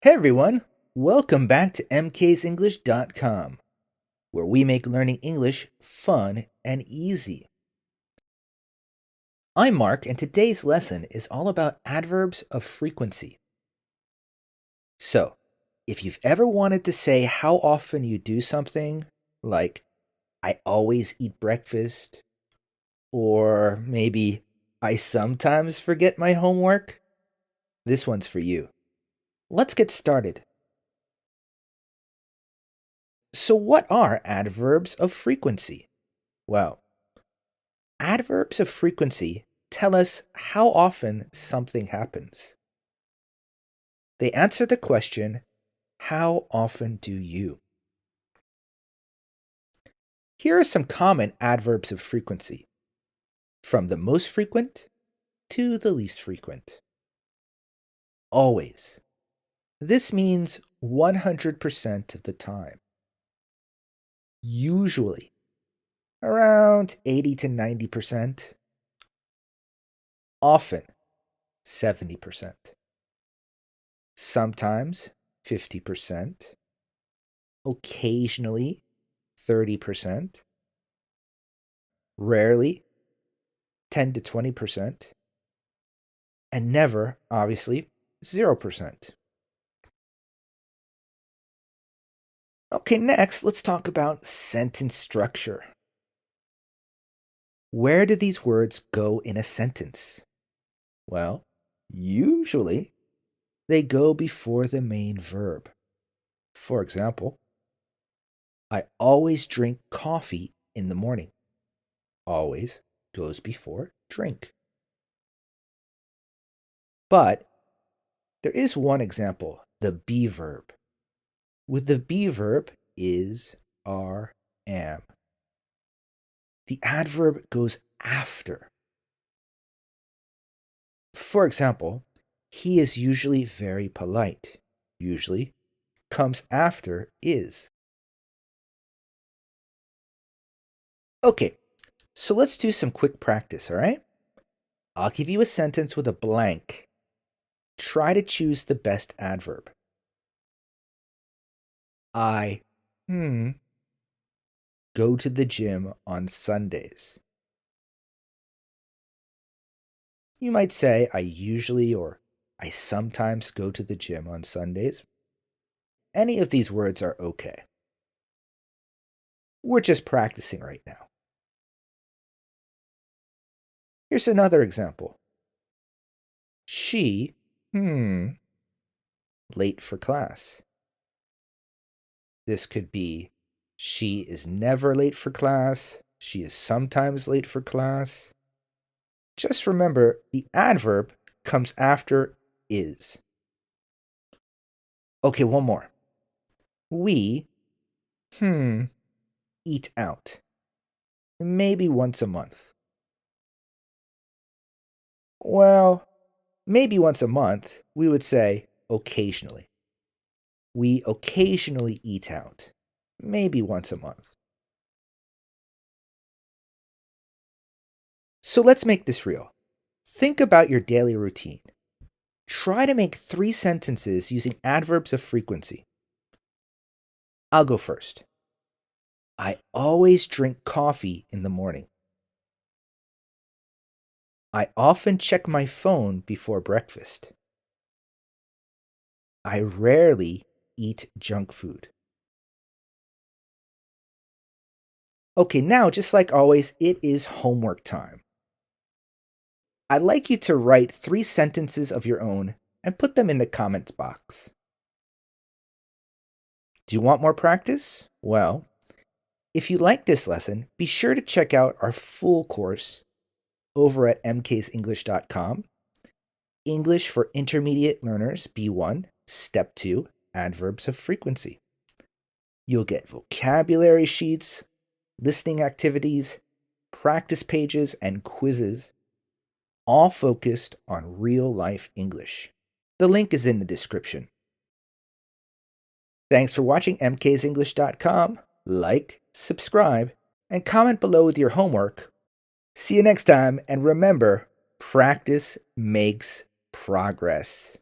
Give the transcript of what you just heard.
Hey everyone, welcome back to mksenglish.com, where we make learning English fun and easy. I'm Mark, and today's lesson is all about adverbs of frequency. So, if you've ever wanted to say how often you do something, like, I always eat breakfast, or maybe, I sometimes forget my homework, this one's for you. Let's get started. So, what are adverbs of frequency? Well, adverbs of frequency tell us how often something happens. They answer the question, how often do you? Here are some common adverbs of frequency, from the most frequent to the least frequent. Always. This means 100% of the time. Usually, around 80 to 90%. Often, 70%. Sometimes, 50%. Occasionally, 30%. Rarely, 10 to 20%. And never, obviously, 0%. Okay, next, let's talk about sentence structure. Where do these words go in a sentence? Well, usually, they go before the main verb. For example, I always drink coffee in the morning. Always goes before drink. But there is one example, the be verb. With the be verb is, are, am. The adverb goes after. For example, he is usually very polite. Usually comes after is. Okay, so let's do some quick practice, all right? I'll give you a sentence with a blank. Try to choose the best adverb. I, go to the gym on Sundays. You might say, I usually or I sometimes go to the gym on Sundays. Any of these words are okay. We're just practicing right now. Here's another example. She, late for class. This could be, she is never late for class. She is sometimes late for class. Just remember, the adverb comes after is. Okay, one more. We, eat out. Maybe once a month. Well, maybe once a month, we would say occasionally. We occasionally eat out. Maybe once a month. So let's make this real. Think about your daily routine. Try to make 3 sentences using adverbs of frequency. I'll go first. I always drink coffee in the morning. I often check my phone before breakfast. I rarely eat junk food. Okay, now, just like always, it is homework time. I'd like you to write 3 sentences of your own and put them in the comments box. Do you want more practice? Well, if you like this lesson, be sure to check out our full course over at mksenglish.com. English for Intermediate Learners B1, Step 2, Adverbs of Frequency. You'll get vocabulary sheets, listening activities, practice pages, and quizzes, all focused on real-life English. The link is in the description. Thanks for watching mksenglish.com. Like, subscribe, and comment below with your homework. See you next time, and remember, practice makes progress.